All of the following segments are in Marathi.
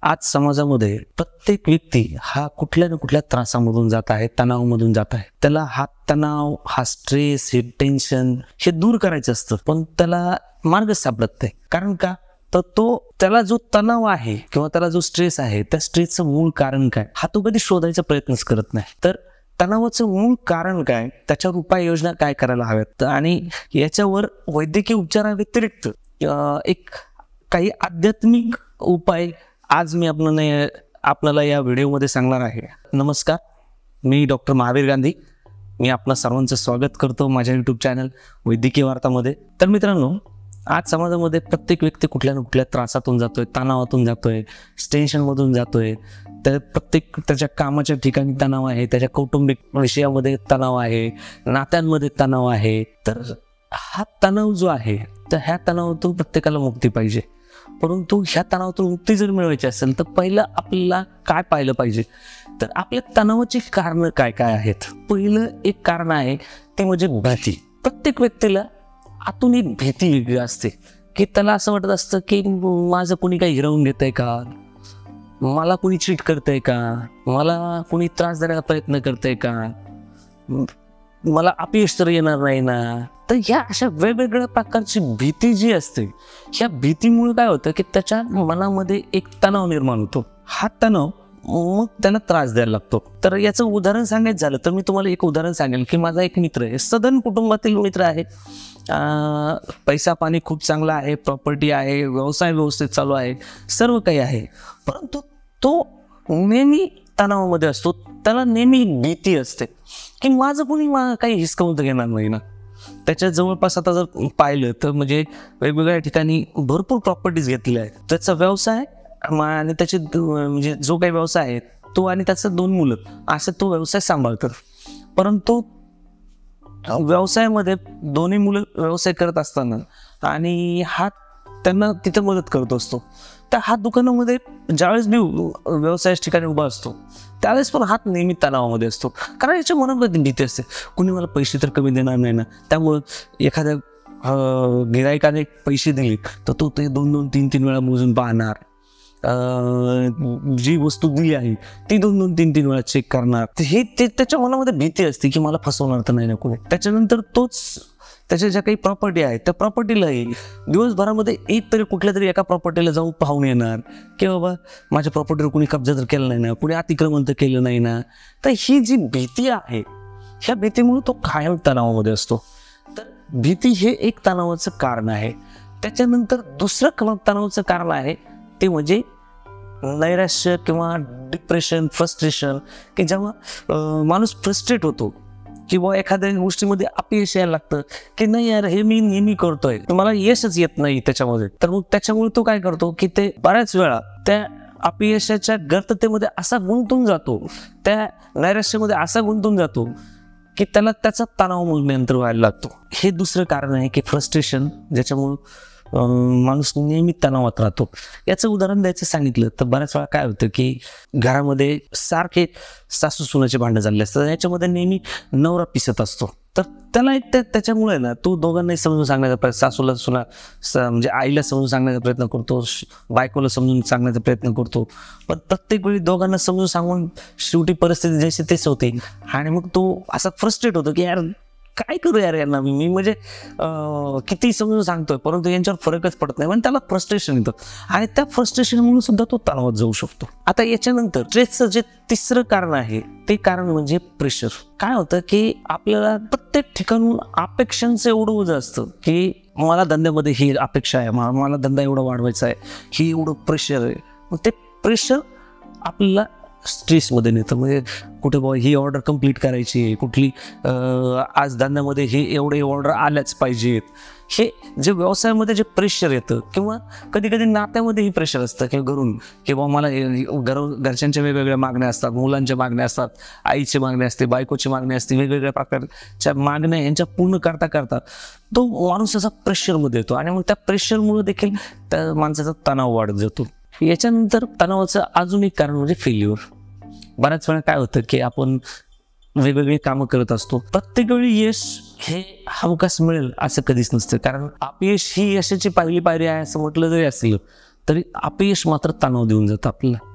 आज समाजामध्ये प्रत्येक व्यक्ती हा कुठल्या ना कुठल्या त्रासामधून जात आहे, तणावामधून जात आहे. त्याला हा तणाव, हा स्ट्रेस, हे टेन्शन हे दूर करायचं असतं, पण त्याला मार्ग सापडत नाही. कारण का? तर त्याला जो तणाव आहे किंवा त्याला जो स्ट्रेस आहे, त्या स्ट्रेसचं मूळ कारण काय हा तो कधी शोधायचा प्रयत्नच करत नाही. तर तणावाचं मूळ कारण काय, त्याच्यावर उपाययोजना काय करायला हव्यात आणि याच्यावर वैद्यकीय उपचाराव्यतिरिक्त एक काही आध्यात्मिक उपाय आज मी आपल्याला या व्हिडिओमध्ये सांगणार आहे. नमस्कार, मी डॉक्टर महावीर गांधी. मी आपणा सर्वांचं स्वागत करतो माझ्या यूट्यूब चॅनल वैद्यकीय वार्तामध्ये. तर मित्रांनो, आज समाजामध्ये प्रत्येक व्यक्ती कुठल्या ना कुठल्या त्रासातून जातोय, तणावातून जातोय, टेन्शनमधून जातोय. तर प्रत्येक त्याच्या कामाच्या ठिकाणी तणाव आहे, त्याच्या कौटुंबिक विषयामध्ये तणाव आहे, नात्यांमध्ये तणाव आहे. तर हा तणाव जो आहे, तर ह्या तणावातून प्रत्येकाला मुक्ती पाहिजे. परंतु ह्या तणावातून मुक्ती जर मिळवायची असेल तर पहिलं आपल्याला काय पाहिलं पाहिजे, तर आपल्या तणावाची कारणं काय काय आहेत. पहिलं एक कारण आहे ते म्हणजे भीती. प्रत्येक व्यक्तीला आतून एक भीती वेगळी असते की त्याला असं वाटत असतं की माझं कोणी काही हिरावून घेतंय का, मला कोणी चीट करतंय का, मला कोणी त्रास देण्याचा प्रयत्न करतंय का, मला अपयश तर येणार नाही ना. तर ह्या अशा वेगवेगळ्या प्रकारची भीती जी असते, ह्या भीतीमुळे काय होतं की त्याच्या मनामध्ये एक तणाव निर्माण होतो. हा तणाव मग त्याला त्रास द्यायला लागतो. तर याचं उदाहरण सांगायचं झालं तर मी तुम्हाला एक उदाहरण सांगेल की माझा एक मित्र आहे, सदन कुटुंबातील मित्र आहे. पैसा पाणी खूप चांगला आहे, प्रॉपर्टी आहे, व्यवसाय व्यवस्थित चालू आहे, सर्व काही आहे. परंतु तो नेहमी तणावामध्ये असतो. त्याला नेहमी भीती असते की माझं कोणी काही हिसकावून घेणार नाही ना. त्याच्या जवळपास आता जर पाहिलं तर म्हणजे वेगवेगळ्या ठिकाणी भरपूर प्रॉपर्टीज घेतलेल्या आहेत. त्याचा व्यवसाय आणि त्याचे म्हणजे जो काही व्यवसाय आहे तो आणि त्याचं 2 मुलं असं तो व्यवसाय सांभाळतो. परंतु व्यवसायामध्ये दोन्ही मुलं व्यवसाय करत असताना आणि हा त्यांना तिथं मदत करत असतो. त्या हात दुकानामध्ये ज्यावेळेस मी व्यवसायाच्या ठिकाणी उभा असतो त्यावेळेस पण हात नेहमी तणावामध्ये असतो. कारण याच्या मनामध्ये भीती असते, कुणी मला पैसे तर कमी देणार नाही ना. त्यामुळं एखाद्या गिरायकाने पैसे दिले तर तो ते 2-2, 3-3 वेळा मोजून पाहणार. जी वस्तू दिली आहे ती 2-2, 3-3 वेळा चेक करणार. हे त्याच्या मनामध्ये भीती असते की मला फसवणार तर नाही ना कोणी. त्याच्यानंतर तोच त्याच्या ज्या काही प्रॉपर्टी आहेत त्या प्रॉपर्टीलाही दिवसभरामध्ये एक तरी कुठल्या तरी एका प्रॉपर्टीला जाऊन पाहून येणार की बाबा माझ्या प्रॉपर्टीवर कोणी कब्जा तर केला नाही ना, कोणी अतिक्रमण तर केलं नाही ना. तर ही जी भीती आहे, ह्या भीतीमुळे तो कायम तणावामध्ये असतो. तर भीती हे एक तणावाचं कारण आहे. त्याच्यानंतर दुसरं तणावाचं कारण आहे ते म्हणजे नैराश्य किंवा डिप्रेशन, फ्रस्ट्रेशन. की जेव्हा माणूस फ्रस्ट्रेट होतो किंवा एखाद्या गोष्टीमध्ये अपयश यायला लागतं की नाही यार, हे मी नेहमी करतोय, मला यशच येत नाही त्याच्यामध्ये. तर मग त्याच्यामुळे तो काय करतो की ते बऱ्याच वेळा त्या अपयशाच्या गर्ततेमध्ये असा गुंतून जातो, त्या नैराश्यामध्ये असा गुंतून जातो की त्याला त्याचा तणाव नियंत्रण व्हायला लागतो. हे दुसरं कारण आहे की फ्रस्ट्रेशन, ज्याच्यामुळं माणूस नेहमी तणावात राहतो. याचं उदाहरण द्यायचं सांगितलं तर बऱ्याच वेळा काय होतं की घरामध्ये सारखे सासू सुनाचे भांडण चालले असतात. याच्यामध्ये नेहमी नवरा पिसत असतो. तर त्याला एक त्याच्यामुळे ना तो दोघांनाही समजून सांगण्याचा प्रयत्न, सासूला म्हणजे आईला समजून सांगण्याचा प्रयत्न करतो, बायकोला समजून सांगण्याचा प्रयत्न करतो. पण प्रत्येक वेळी दोघांना समजून सांगून शेवटी परिस्थिती जशी तेच होते आणि मग तो असा फ्रस्ट्रेट होतो की यार काय करू यार यांना मी म्हणजे किती समजून सांगतोय परंतु यांच्यावर फरकच पडत नाही. म्हणजे त्याला फ्रस्ट्रेशन येतं आणि त्या फ्रस्ट्रेशनमुळे सुद्धा तो तणावात जाऊ शकतो. आता याच्यानंतर स्ट्रेसचं जे तिसरं कारण आहे ते कारण म्हणजे प्रेशर. काय होतं की आपल्याला प्रत्येक ठिकाणून अपेक्षांचं एवढं ओझं असतं की मला धंद्यामध्ये ही अपेक्षा आहे, मला धंदा एवढा वाढवायचा आहे, ही एवढं प्रेशर आहे. मग ते प्रेशर आपल्याला स्ट्रेसमध्ये नेतं. म्हणजे कुठे बाबा ही ऑर्डर कंप्लीट करायची आहे, कुठली आज धंद्यामध्ये हे एवढे ऑर्डर आल्याच पाहिजेत. हे जे व्यवसायामध्ये जे प्रेशर येतं किंवा कधी कधी नात्यामध्येही प्रेशर असतं की घरून की बाबा मला घरच्यांच्या वेगवेगळ्या मागण्या असतात, मुलांच्या मागण्या असतात, आईची मागणी असते, बायकोची मागणी असते, वेगवेगळ्या प्रकारच्या मागण्या यांच्या पूर्ण करता करता तो माणूस असा प्रेशरमध्ये येतो आणि मग त्या प्रेशरमुळे देखील त्या माणसाचा तणाव वाढत जातो. याच्यानंतर तणावाचं अजून एक कारण म्हणजे फेल्युअर. बऱ्याच वेळा काय होतं की आपण वेगवेगळी कामं करत असतो, प्रत्येक वेळी यश हे हमखास मिळेल असं कधीच नसतं. कारण अपयश ही यशाची पहिली पायरी आहे असं म्हटलं जरी असलं तरी अपयश मात्र तणाव देऊन जातं आपल्याला.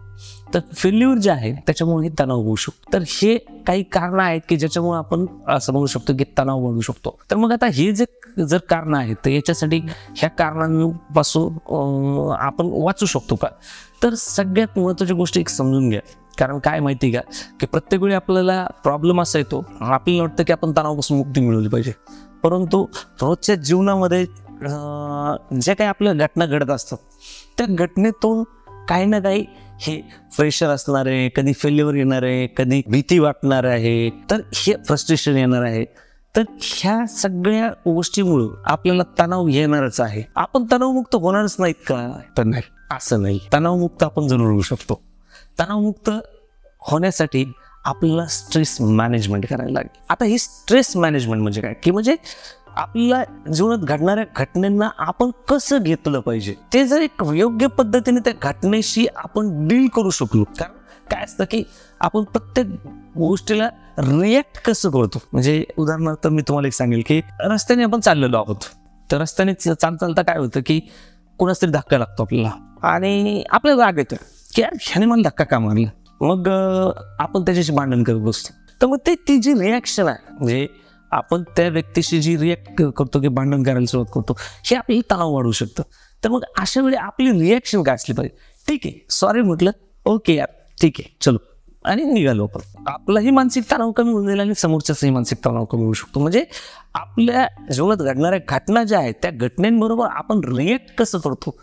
तर फेल्युअर जे आहे त्याच्यामुळे हे तणाव होऊ शकतो. तर हे काही कारण आहेत की ज्याच्यामुळे आपण असं म्हणू शकतो की तणाव वाढू शकतो. तर मग आता हे जे जर कारण आहेत तर याच्यासाठी ह्या कारणांपासून आपण वाचू शकतो का? तर सगळ्यात महत्त्वाची गोष्ट एक समजून घ्या. कारण काय माहिती का, की प्रत्येक वेळी आपल्याला प्रॉब्लेम असा येतो, आपल्याला वाटतं की आपण तणावापासून मुक्ती मिळवली पाहिजे, परंतु रोजच्या जीवनामध्ये जे काही आपल्या घटना घडत असतात त्या घटनेतून काही ना काही हे प्रेशर असणार आहे, कधी फेल्युअर येणार आहे, कधी भीती वाटणार आहे, तर हे फ्रस्ट्रेशन येणार आहे. तर ह्या सगळ्या गोष्टीमुळं आपल्याला तणाव येणारच आहे. आपण तणावमुक्त होणारच नाहीत का? तर नाही, असं नाही. तणावमुक्त आपण जरूर होऊ शकतो. तणावमुक्त होण्यासाठी आपल्याला स्ट्रेस मॅनेजमेंट करायला लागेल. आता ही स्ट्रेस मॅनेजमेंट म्हणजे काय, की म्हणजे आपल्या जीवनात घडणाऱ्या घटनांना आपण कसं घेतलं पाहिजे, ते जर एक योग्य पद्धतीने त्या घटनेशी आपण डील करू शकलो. कारण काय असतं की आपण प्रत्येक गोष्टीला रिॲक्ट कसं करतो. म्हणजे उदाहरणार्थ मी तुम्हाला एक सांगेल की रस्त्याने आपण चाललेलो आहोत, तर रस्त्याने चालता काय होतं की कोणाच तरी धक्का लागतो आपल्याला आणि आपल्याला राग येतो की यार ह्याने मला धक्का का मारला. मग आपण त्याच्याशी भांडण करत बसतो. तर मग ती जी रिॲक्शन आहे, म्हणजे आपण त्या व्यक्तीशी जी रिॲक्ट करतो की भांडण करायला सुरुवात करतो, हे आपल्याला तणाव वाढवू शकतं. तर मग अशा वेळी आपली रिॲक्शन काय असली पाहिजे, ठीक आहे सॉरी म्हटलं, ओके यार ठीक आहे चलो, आणि निघालो आपण. आपलाही मानसिक तणाव कमी होऊन जाईल आणि समोरच्याचाही मानसिक तणाव कमी होऊ शकतो. म्हणजे आपल्या जीवनात घडणाऱ्या घटना ज्या आहेत त्या घटनांबरोबर आपण रिॲक्ट कसं करतो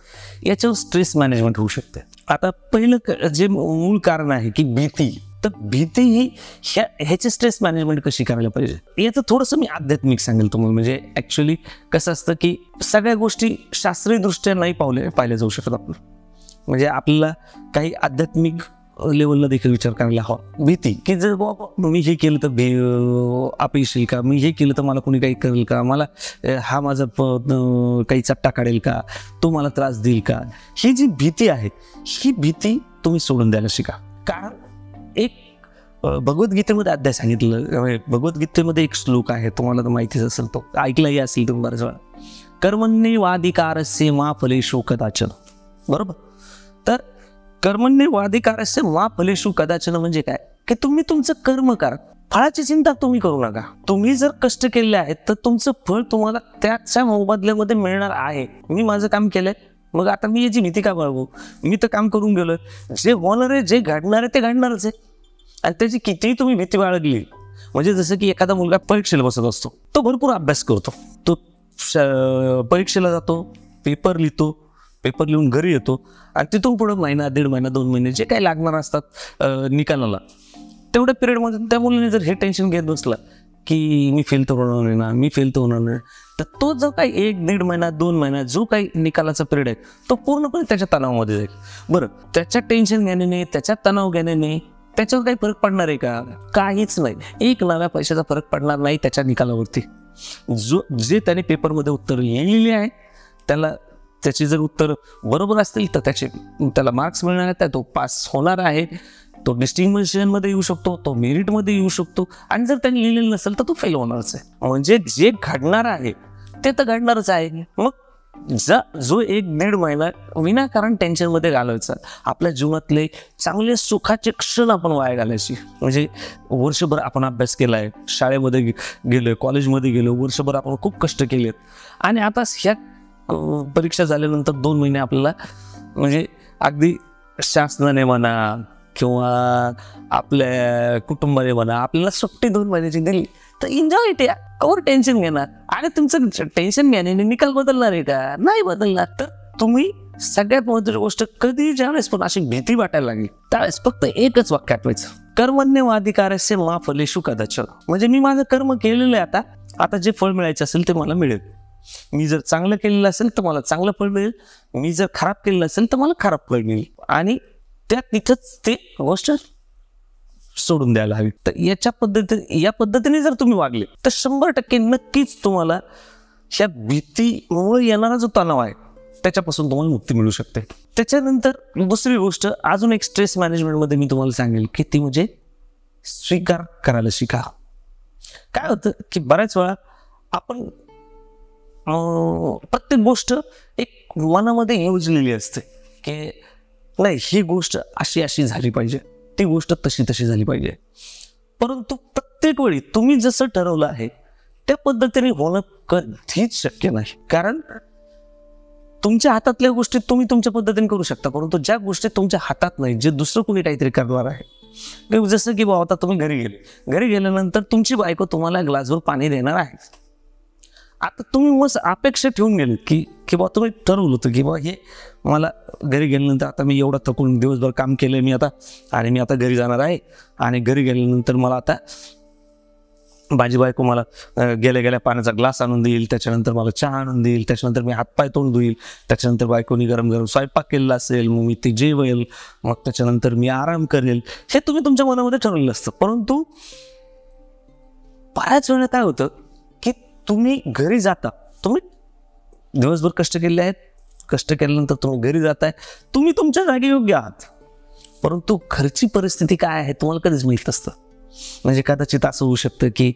याच्यावर स्ट्रेस मॅनेजमेंट होऊ शकते. आता पहिलं जे मूळ कारण आहे की भीती, तर भीती ही ह्याची स्ट्रेस मॅनेजमेंट कशी करायला पाहिजे याचं थोडंसं मी आध्यात्मिक सांगेल तुम्हाला. म्हणजे ॲक्च्युली कसं असतं की सगळ्या गोष्टी शास्त्रीयदृष्ट्या नाही पाहिल्या जाऊ शकत आपण. म्हणजे आपल्याला काही आध्यात्मिक लेवलला देखील विचार करायला हवा. भीती की जर बाबा मी हे केलं तर अपयश येईल का, मी हे केलं तर मला कोणी काही करेल का, मला हा माझा काही चट्टा काढेल का, तो मला त्रास देईल का, ही जी भीती आहे ही भीती तुम्ही सोडून द्यायला शिका. कारण एक भगवद्गीतेमध्ये अध्याय सांगितलं, भगवद्गीतेमध्ये एक श्लोक आहे, तुम्हाला तर माहितीच असेल, तो ऐकलाही असेल तुम्ही बऱ्याच वेळा, कर्मण्येवाधिकारस्य मा फलेषु कदाचन. बरोबर. तर कर्मण्येवाधिकारस्य मा फलेषु कदाचन म्हणजे काय, की तुम्ही तुमचं कर्म करा, फळाची चिंता तुम्ही करू नका. तुम्ही जर कष्ट केले आहेत तर तुमचं फळ तुम्हाला त्याच्या मोबदल्यामध्ये मिळणार आहे. मी माझं काम केलंय, मग आता मी याची भीती का बाळगू, मी तर काम करून गेलोय. जे होणार आहे, जे घडणार आहे ते घडणारच आहे. आणि त्याची कितीही तुम्ही भीती बाळगली, म्हणजे जसं की एखादा मुलगा परीक्षेला बसत असतो, तो भरपूर अभ्यास करतो, तो परीक्षेला जातो, पेपर लिहितो, पेपर लिहून घरी येतो आणि तिथून पुढे महिना, 1.5 महिना, 2 महिने जे काही लागणार असतात निकालाला, तेवढ्या पिरियडमध्ये त्या मुलाने जर हे टेन्शन घेत बसला की मी फेल तर होणार नाही ना, मी फेल तर होणार नाही, तर तो जो काही 1-1.5 महिना, 2 महिना जो काही निकालाचा पिरियड आहे तो पूर्णपणे त्याच्या तणावामध्ये जाईल. बरं, त्याच्या टेन्शन घेण्याने, त्याच्या तणाव घेण्याने त्याच्यावर काही फरक पडणार आहे का? काहीच नाही. एक नव्या पैशाचा फरक पडणार नाही त्याच्या निकालावरती. जे त्याने पेपरमध्ये उत्तर लिहिलेली आहे त्याची जर उत्तर बरोबर असतील तर त्याला मार्क्स मिळणार आहेत, तो पास होणार आहे, तो डिस्टिंग्विशनमध्ये येऊ शकतो, तो मेरिटमध्ये येऊ शकतो. आणि जर त्यांनी लिहिलेलं नसेल तर तो फेल होणारच आहे. म्हणजे जे घडणार आहे ते तर घडणारच आहे. मग जो 1-1.5 महिना विनाकारण टेन्शनमध्ये घालवायचा, आपल्या जीवनातले चांगले सुखाचे क्षण आपण वाया घालायची. म्हणजे वर्षभर आपण अभ्यास केलाय, शाळेमध्ये गेलोय, कॉलेजमध्ये गेलो, वर्षभर आपण खूप कष्ट केलेत, आणि आता ह्या परीक्षा झाल्यानंतर 2 महिने आपल्याला, म्हणजे अगदी शासनाने म्हणा किंवा आपल्या कुटुंबाने म्हणा आपल्याला सुट्टी 2 महिन्याची दिली, तर एन्जॉय इट. कवर टेन्शन घेणार, आणि तुमचं टेन्शन घेण्याने निकाल बदलणार आहे का? नाही बदलणार. तर तुम्ही सगळ्यात महत्त्वाची गोष्ट, कधी ज्यावेळेस पण अशी भीती वाटायला लागली त्यावेळेस फक्त एकच वाक्य आठवायचं, कर्मण्येवाधिकारस्य मा फलेषु कदाचन. म्हणजे मी माझं कर्म केलेलं आहे, आता जे फळ मिळायचं असेल ते मला मिळेल. मी जर चांगलं केलेलं असेल तर मला चांगलं फळ मिळेल, मी जर खराब केलेलं असेल तर मला खराब फळ मिळेल. आणि तिथंच ते गोष्ट सोडून द्यायला हवी. तर या पद्धतीने जर तुम्ही वागले तर 100% नक्कीच तुम्हाला ह्या भीतीमुळे येणारा जो तणाव आहे त्याच्यापासून तुम्हाला मुक्ती मिळू शकते. त्याच्यानंतर दुसरी गोष्ट, अजून एक स्ट्रेस मॅनेजमेंटमध्ये मी तुम्हाला सांगेल की ती म्हणजे स्वीकार करायला शिका. काय होतं की बऱ्याच वेळा आपण प्रत्येक गोष्ट एक मनामध्ये योजलेली असते की नाही ही गोष्ट अशी अशी झाली पाहिजे, ती गोष्ट तशी तशी झाली पाहिजे. परंतु प्रत्येक वेळी तुम्ही जसं ठरवलं आहे त्या पद्धतीने होणं कधीच शक्य नाही. कारण तुमच्या हातातल्या गोष्टी तुम्ही तुमच्या पद्धतीने करू शकता, परंतु ज्या गोष्टी तुमच्या हातात नाही, जे दुसरं कोणी काहीतरी करणार आहे, जसं की बाबा आता तुम्ही घरी गेल्यानंतर तुमची बायको तुम्हाला ग्लासभर पाणी देणार आहे. आता तुम्ही मस्त अपेक्षा ठेवून गेले की बाबा तुम्ही ठरवलं होतं की बाबा हे मला घरी गेल्यानंतर आता मी एवढा थकून दिवसभर काम केलंय मी आता घरी जाणार आहे आणि घरी गेल्यानंतर मला आता माझी बायको मला गेल्या पाण्याचा ग्लास आणून देईल, त्याच्यानंतर मला चहा आणून देईल, त्याच्यानंतर मी हातपाय तोंड धुईल, त्याच्यानंतर बायकोनी गरम गरम स्वयंपाक केलेला असेल मग मी ते जेवेल, मग त्याच्यानंतर मी आराम करेल, हे तुम्ही तुमच्या मनामध्ये ठरवलेलं असतं. परंतु बऱ्याच वेळा काय होतं की तुम्ही घरी जाता, तुम्ही दिवसभर कष्ट केले आहेत, कष्ट केल्यानंतर तुम्ही घरी जाताय, तुम्ही तुमच्या जागी योग्य आहात, परंतु घरची परिस्थिती काय आहे तुम्हाला कधीच माहीत नसतं. म्हणजे कदाचित असं होऊ शकतं की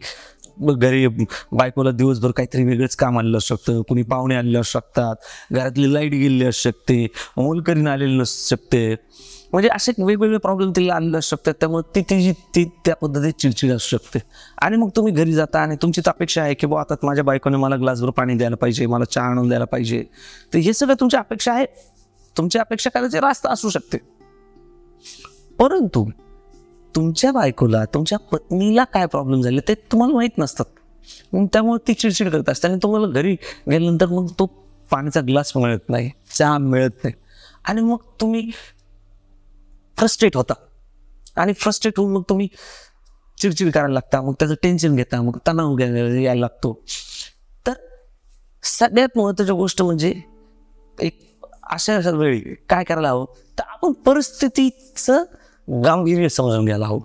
घरी बायकोला दिवसभर काहीतरी वेगळंच काम आलेलं असू शकतं, कुणी पाहुणे आलेले असू शकतात, घरातली लाईट गेलेली असू शकते, मोलकरीन आलेली नसू शकते, म्हणजे असे वेगवेगळे प्रॉब्लेम तिला आलेले असू शकतात. त्यामुळे ती त्या पद्धतीत चिडचिड असू शकते. आणि मग तुम्ही घरी जाता आणि तुमचीच अपेक्षा आहे की बुवा आता माझ्या बायकोने मला ग्लासभर पाणी द्यायला पाहिजे, मला चहा आणून द्यायला पाहिजे. तर हे सगळं तुमच्या अपेक्षा आहे, तुमची अपेक्षा करायची रास्त असू शकते, परंतु तुमच्या बायकोला, तुमच्या पत्नीला काय प्रॉब्लेम झाले ते तुम्हाला माहीत नसतात. त्यामुळे ती चिडचिड करत असते आणि तुम्हाला घरी गेल्यानंतर मग तो पाण्याचा ग्लास मिळत नाही, चहा मिळत नाही आणि मग तुम्ही फ्रस्ट्रेट होता आणि फ्रस्ट्रेट होऊन मग तुम्ही चिडचिड करायला लागता, मग त्याचं टेन्शन घेता, मग तणाव यायला लागतो. तर सगळ्यात महत्त्वाची गोष्ट म्हणजे एक अशा वेळी काय करायला हवं, तर आपण परिस्थितीचं गांभीर्य समजून घ्यायला हवं.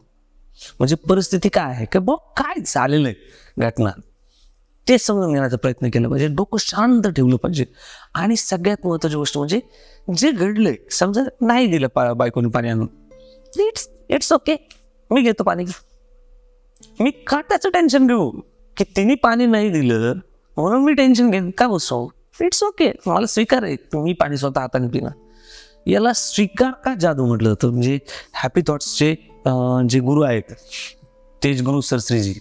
म्हणजे परिस्थिती काय आहे की काय झालेलं आहे घटना ते समजून घेण्याचा प्रयत्न केला पाहिजे, डोकं शांत ठेवलं पाहिजे. आणि सगळ्यात महत्त्वाची गोष्ट म्हणजे जे घडलंय, समजा नाही दिलं बायकोने पाणी आणून, इट्स ओके, मी घेतो पाणी, मी का त्याचं टेन्शन घेऊ की तिने पाणी नाही दिलं म्हणून मी टेन्शन घेईन का बसू, इट्स ओके, मला स्वीकार आहे मी पाणी स्वतः हाताने पिणार. याला स्वीकार का जादू म्हटलं जातं. म्हणजे हॅपी थॉट्सचे जे गुरु आहेत तेज गुरु सरश्रीजी,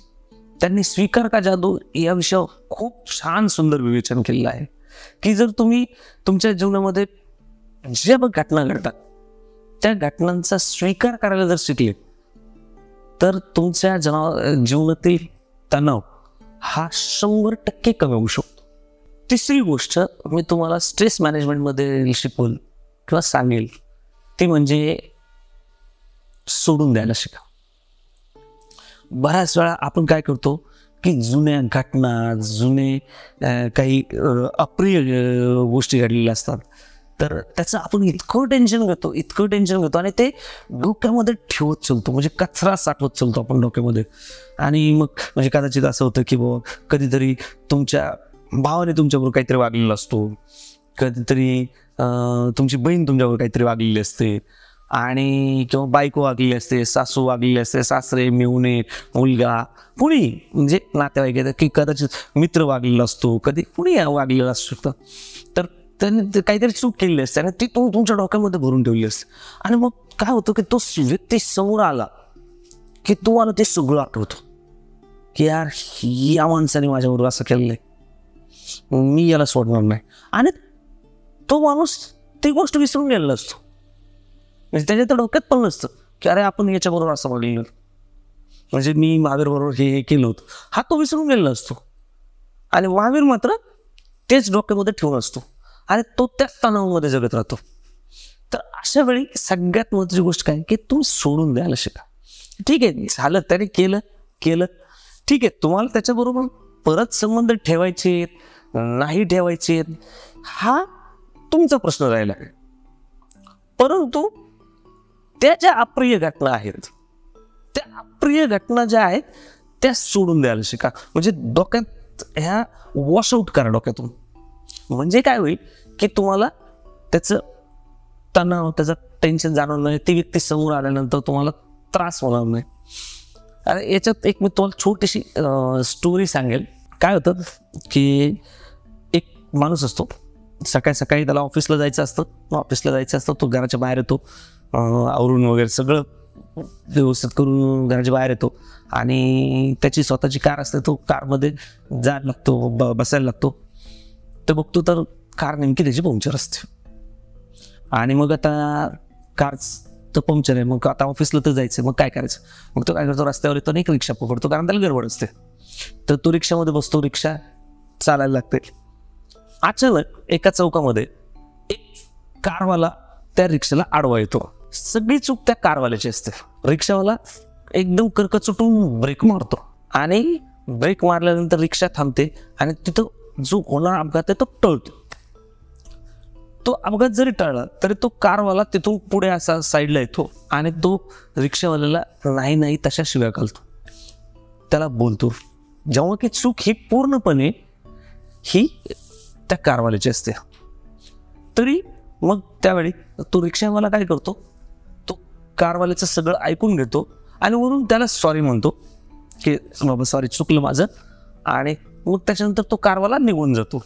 त्यांनी स्वीकार का जादू या विषयावर खूप छान सुंदर विवेचन केलेलं आहे की जर तुम्ही तुमच्या जीवनामध्ये ज्या घटना घडतात त्या घटनांचा स्वीकार करायला जर शिकले तर तुमच्या जीवनातील तणाव हा 100% कमी होऊ शकतो. तिसरी गोष्ट मी तुम्हाला स्ट्रेस मॅनेजमेंटमध्ये शिकवल किंवा सांगेल ती म्हणजे सोडून द्यायला शिका. बऱ्याच वेळा आपण काय करतो की जुन्या घटना, जुने काही अप्रिय गोष्टी घडलेल्या असतात, तर त्याचं आपण इतकं टेन्शन घेतो आणि ते डोक्यामध्ये ठेवत चालतो, म्हणजे कचरा साठवत चालतो आपण डोक्यामध्ये. आणि मग म्हणजे कदाचित असं होतं की कधीतरी तुमच्या भावाने तुमच्याबरोबर काहीतरी वागलेला असतो, कधीतरी तुमची बहीण तुमच्याबरोबर काहीतरी वागलेली असते, आणि किंवा बायको वागलेली असते, सासू वागलेली असते, सासरे, मेहुणे, मुलगा, कुणी म्हणजे नातेवाईक आहे की कदाचित मित्र वागलेला असतो, कधी कुणी वागलेला असू शकतं. तर त्यांनी काहीतरी चूक केलेली असते आणि ती तुमच्या डोक्यामध्ये भरून ठेवली असते. आणि मग काय होतं की तो व्यक्ती समोर आला की तुम्हाला ते सगळं आठवतं की यार या माणसाने माझ्याबरोबर असं केलेलं आहे, मी याला सोडणार नाही. आणि तो माणूस ती गोष्ट विसरून गेलेला असतो, म्हणजे त्याच्या तर डोक्यात पण नसतं की अरे आपण याच्याबरोबर असं वागलेलं, म्हणजे मी महावीर बरोबर हे केलं होतं, हा तो विसरून गेलेला असतो. आणि महावीर मात्र तेच डोक्यामध्ये ठेवून असतो आणि तो त्याच तणावामध्ये जगत राहतो. तर अशा वेळी सगळ्यात महत्त्वाची गोष्ट काय की तुम्ही सोडून द्यायला शिका. ठीक आहे, झालं त्याने केलं ठीक आहे, तुम्हाला त्याच्याबरोबर परत संबंध ठेवायचे नाही ठेवायचे हा तुमचा प्रश्न राहिला आहे, परंतु त्या ज्या अप्रिय घटना आहेत, त्या अप्रिय घटना ज्या आहेत त्या सोडून द्यायला शिका. म्हणजे डोक्यात ह्या वॉशआउट करा डोक्यातून. म्हणजे काय होईल की तुम्हाला त्याचं तणाव, त्याचं टेन्शन जाणवणार नाही, ती व्यक्ती समोर आल्यानंतर तुम्हाला त्रास होणार नाही. आणि याच्यात एक मी तुम्हाला छोटीशी स्टोरी सांगेल. काय होतं की एक माणूस असतो, सकाळी सकाळी त्याला ऑफिसला जायचं असतं. तो घराच्या बाहेर येतो, आवरून वगैरे सगळं व्यवस्थित करून घराच्या बाहेर येतो आणि त्याची स्वतःची कार असते. तो कारमध्ये जायला लागतो, बसायला लागतो. तर बघतो तर कार नेमकी त्याची पंक्चर असते. आणि मग आता कार तर पंक्चर आहे, मग आता ऑफिसला तर जायचं, मग काय करायचं? मग तो काय करतो, रस्त्यावर येतो आणि एक रिक्षा पकडतो, कारण त्याला गडबड असते. तर तो रिक्षामध्ये बसतो, रिक्षा चालायला लागते. अचानक एका चौकामध्ये एक कारवाला त्या रिक्षाला आडवा येतो. सगळी चूक त्या कारवाल्याची असते. रिक्षावाला एकदम कर्कचुटून ब्रेक मारतो आणि ब्रेक मारल्यानंतर रिक्षा थांबते आणि तिथं जो होणारा अपघात आहे तो टळतो. तो अपघात जरी टळला तरी तो कारवाला तिथून पुढे असा साईडला येतो आणि तो रिक्षावाल्याला नाही तशा शिव्या घालतो, त्याला बोलतो. जेव्हा की चूक ही पूर्णपणे ही त्या कारवाल्याची असते. तरी मग त्यावेळी तो रिक्षावाला काय करतो, तो कारवाल्याचं सगळं ऐकून घेतो आणि वरून त्याला सॉरी म्हणतो की बाबा सॉरी, चुकलं माझं. आणि मग त्याच्यानंतर तो कारवाला निघून जातो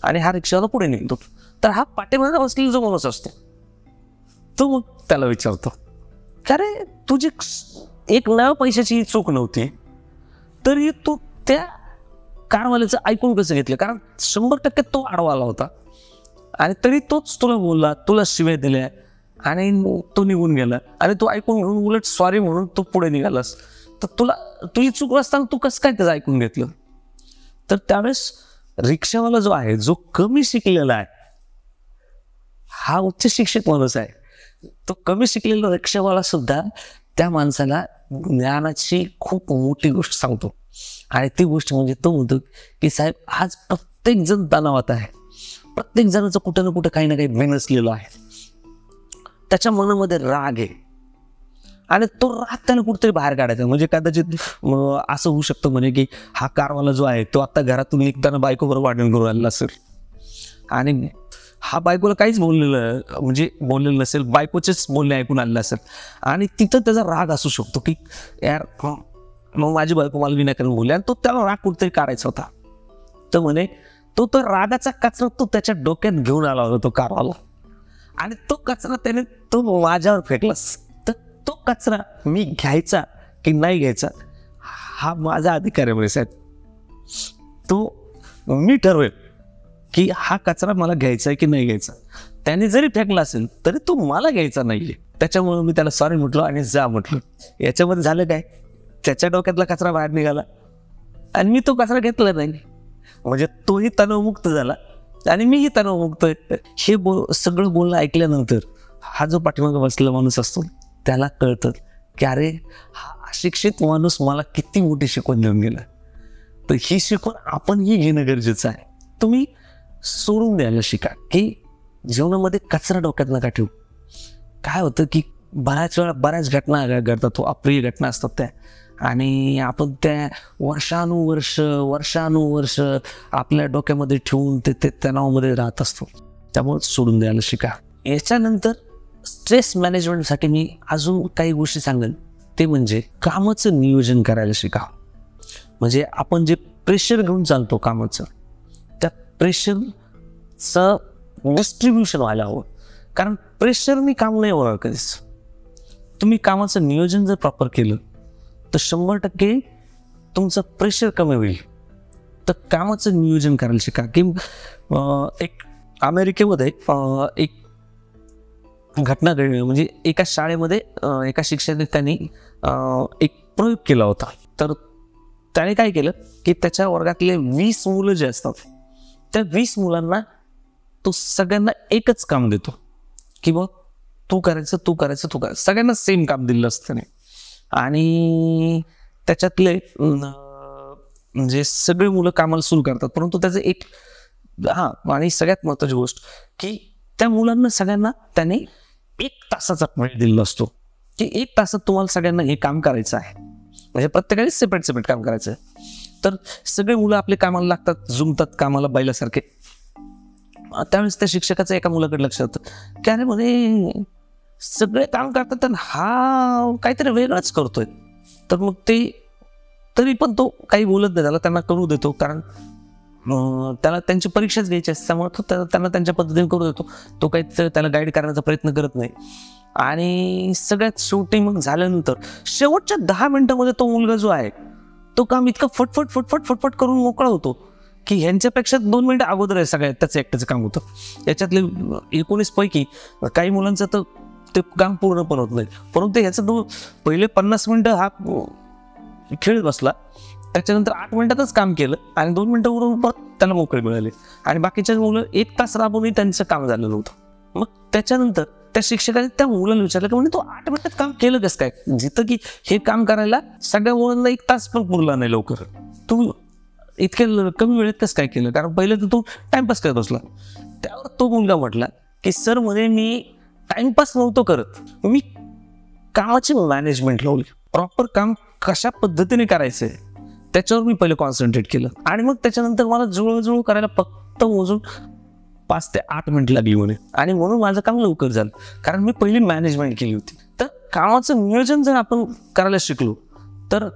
आणि हा रिक्षावाला पुढे निघतो. तर हा पाठीमागे बसलेला जो माणूस असतो तो मग त्याला विचारतो, का रे तुझी एक नव्या पैशाची चूक नव्हती तरी तू त्या कारवाल्याचं ऐकून कसं घेतलं? कारण 100% तो आडवा आला होता आणि तरी तोच तुला बोलला, तुला शिव्या दिल्या आणि तो निघून गेला आणि तू ऐकून घेऊन उलट सॉरी म्हणून तू पुढे निघालास. तर तुला तुझी चूक असताना तू कसं काय त्याचं ऐकून घेतलं? तर त्यावेळेस रिक्षावाला जो आहे, जो कमी शिकलेला आहे, हा उच्च शिक्षित माणूस आहे, तो कमी शिकलेला रिक्षावाला सुद्धा त्या माणसाला ज्ञानाची खूप मोठी गोष्ट सांगतो. आणि ती गोष्ट म्हणजे तो म्हणतो की साहेब, आज प्रत्येक जण तणावात आहे, प्रत्येक जणाचं कुठं ना कुठं काही ना काही भेनसलेलं आहे, त्याच्या मनामध्ये राग आहे आणि तो राग त्याला कुठेतरी बाहेर काढायचा. म्हणजे कदाचित असं होऊ शकतं म्हणे की हा कारवाला जो आहे तो आता घरातून निघताना बायकोबरोबर भांडण करून आलेला असेल आणि हा बायकोला काहीच बोललेलं नसेल, बायकोचेच बोलणे ऐकून आलेलं असेल आणि तिथं त्याचा राग असू शकतो की यार मग माझी बायको मला विनाकारण बोलली आणि तो त्याला राग कुठेतरी काढायचा होता. तर म्हणे तो रागाचा कचरा तो त्याच्या डोक्यात घेऊन आला होता तो कारवाला आणि तो कचरा त्याने तो माझ्यावर फेकलास. तर तो कचरा मी घ्यायचा की नाही घ्यायचा हा माझा अधिकार आहे म्हणे साहेब. तो मी ठरवेल की हा कचरा मला घ्यायचा आहे की नाही घ्यायचा. त्याने जरी फेकला असेल तरी तो मला घ्यायचा नाहीये. त्याच्यामुळे मी त्याला सॉरी म्हटलो आणि जा म्हटलं. याच्यामध्ये झालं काय, त्याच्या डोक्यातला कचरा बाहेर निघाला आणि मी तो कचरा घेतला नाही. म्हणजे तोही तणावमुक्त झाला आणि मीही तणावमुक्त. हे सगळं बोलणं ऐकल्यानंतर हा जो पाठीमागे बसलेला माणूस असतो त्याला कळतं की अरे हा अशिक्षित माणूस मला किती मोठी शिकवण देऊन गेला. तर ही शिकवण आपणही घेणं गरजेचं आहे. तुम्ही सोडून द्यायला शिका की जीवनामध्ये कचरा डोक्यात नका ठेवू. काय होतं की बऱ्याच वेळा बऱ्याच घटना घडतात, अप्रिय घटना असतात त्या, आणि आपण त्या वर्षानुवर्ष आपल्या डोक्यामध्ये ठेवून ते तणावामध्ये राहत असतो. त्यामुळे सोडून द्यायला शिका. याच्यानंतर स्ट्रेस मॅनेजमेंटसाठी मी अजून काही गोष्टी सांगेन, ते म्हणजे कामाचं नियोजन करायला शिका. म्हणजे आपण जे प्रेशर घेऊन चालतो कामाचं, त्या प्रेशरचं डिस्ट्रीब्युशन व्हायला हवं. कारण प्रेशरनी काम नाही होणार कधीच. तुम्ही कामाचं नियोजन जर प्रॉपर केलं तर 100% तुमचं प्रेशर कमी होईल. तर कामाचं नियोजन करायला शिका. की एक अमेरिकेमध्ये एक घटना घडली. म्हणजे एका शाळेमध्ये एका शिक्षकाने एक प्रयोग केला होता. तर त्याने काय केलं की त्याच्या वर्गातले 20 मुलं जे असतात त्या 20 मुलांना तो सगळ्यांना एकच काम देतो की बघ तू करायचं. सगळ्यांना सेम काम दिलं असतं त्याने. आणि त्याच्यातले म्हणजे सगळे मुलं कामाला सुरू करतात, परंतु त्याचं एक आणि सगळ्यात महत्त्वाची गोष्ट की त्या मुलांना सगळ्यांना त्याने 1 तासाचा वेळ दिलेला असतो की 1 तासात तुम्हाला सगळ्यांना हे काम करायचं आहे. म्हणजे प्रत्येकाने सेपरेट काम करायचं आहे. तर सगळे मुलं आपले कामाला लागतात, जुमतात कामाला बैलासारखे. त्यावेळेस त्या शिक्षकाचं एका मुलाकडे लक्ष होतं की अरे म्हणे सगळे काम करतात आणि हा काहीतरी वेगळंच करतोय. तर मग ते तरी पण तो काही बोलत नाही, त्याला त्यांना करू देतो. कारण त्याला त्यांची परीक्षाच घ्यायची असते, त्यामुळे तो त्यांना त्यांच्या पद्धतीने करू देतो. तो काही त्याला गाईड करण्याचा प्रयत्न करत नाही. आणि सगळ्यात शेवटी मग झाल्यानंतर शेवटच्या 10 मिनिटांमध्ये तो मुलगा जो आहे तो काम इतकं फटफट फटफट फटफट करून मोकळा होतो की ह्यांच्यापेक्षा 2 मिनिटं अगोदर आहे सगळ्यात त्याचं एकट्याचं काम होतं. याच्यातले 19 पैकी काही मुलांचं तर ते काम पूर्ण पण होत नाही, परंतु ह्याचं पहिले 50 मिनिटं हा खेळत बसला, त्याच्यानंतर 8 मिनिटातच काम केलं आणि 2 मिनिटं उरून परत त्याला मोकळे मिळाले. आणि बाकीच्या मुलं 1 तास राबूनही त्यांचं काम झालं नव्हतं. मग त्याच्यानंतर त्या शिक्षकाने त्या मुलाला विचारलं की म्हणजे तो 8 मिनिटात काम केलं कसं काय, जिथं की हे काम करायला सगळ्या मुलांना 1 तास पण पुरला नाही लवकर, तू इतक्या कमी वेळेत कसं काय केलं, कारण पहिले तर तू टाइमपास करत बसला. त्यावर तो मुलगा म्हटला की सर मध्ये मी टाइमपास नव्हतो करत, मी कामाची मॅनेजमेंट लावली, प्रॉपर काम कशा पद्धतीने करायचंय त्याच्यावर मी पहिले कॉन्सन्ट्रेट केलं. आणि मग त्याच्यानंतर मला जुळजुळ करायला फक्त मोजून 5 ते 8 मिनिट लागली म्हणे, आणि म्हणून माझं काम लवकर झालं, कारण मी पहिली मॅनेजमेंट केली होती. तर कामाचं नियोजन जर आपण करायला शिकलो तर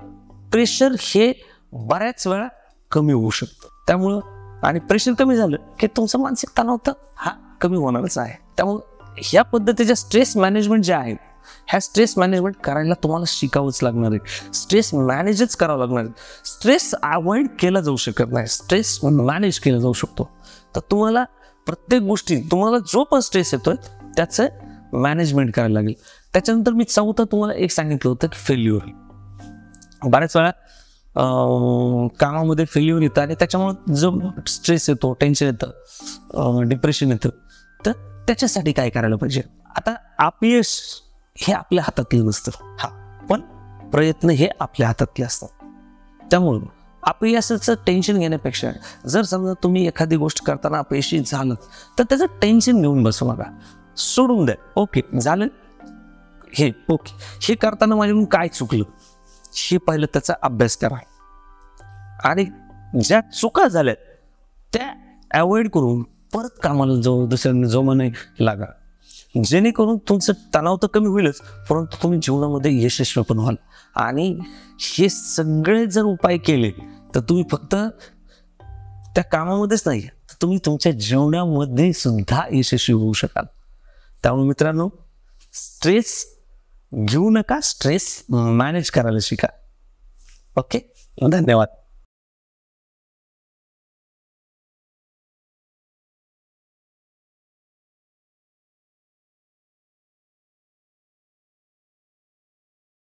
प्रेशर हे बऱ्याच वेळा कमी होऊ शकतं. त्यामुळं आणि प्रेशर कमी झालं की तुमचा मानसिक तणाव तर हा कमी होणारच आहे. त्यामुळं ह्या पद्धतीच्या स्ट्रेस मॅनेजमेंट जे आहे, ह्या स्ट्रेस मॅनेजमेंट करायला तुम्हाला शिकावंच लागणार आहे, स्ट्रेस मॅनेजच करावं लागणार आहे. स्ट्रेस अवॉइड केला जाऊ शकत नाही, स्ट्रेस मॅनेज केला जाऊ शकतो. तर तुम्हाला प्रत्येक गोष्टी, तुम्हाला जो पण स्ट्रेस येतोय त्याचं मॅनेजमेंट करायला लागेल. त्याच्यानंतर मी चौथं तुम्हाला एक सांगितलं होतं की फेल्युअर. बऱ्याच वेळा कामामध्ये फेल्युअर येतं आणि त्याच्यामुळे जो स्ट्रेस येतो, टेन्शन येतं, डिप्रेशन येतं, तर त्याच्यासाठी काय करायला पाहिजे. आता अपयश हे आपल्या हातातलं नसतं, पण प्रयत्न हे आपल्या हातातले असतात. त्यामुळं अपयशाचं टेन्शन घेण्यापेक्षा जर समजा तुम्ही एखादी गोष्ट करताना अपयशी झालं तर त्याचं टेन्शन घेऊन बसू नका, सोडून द्या. ओके झालं हे, ओके हे करताना माझ्याकडून काय चुकलं हे पहिलं त्याचा अभ्यास करा, आणि ज्या चुका झाल्या त्या अवॉइड करून परत कामाला दुसऱ्यांना जोमाने लागा, जेणेकरून तुमचं तणाव तर कमी होईलच, परंतु तुम्ही जीवनामध्ये यशस्वी पण व्हाल. आणि हे सगळे जर उपाय केले तर तुम्ही फक्त त्या कामामध्येच नाही तर तुम्ही तुमच्या जीवनामध्ये सुद्धा यशस्वी होऊ शकाल. त्यामुळे मित्रांनो, स्ट्रेस घेऊ नका, स्ट्रेस मॅनेज करायला शिका. ओके, धन्यवाद.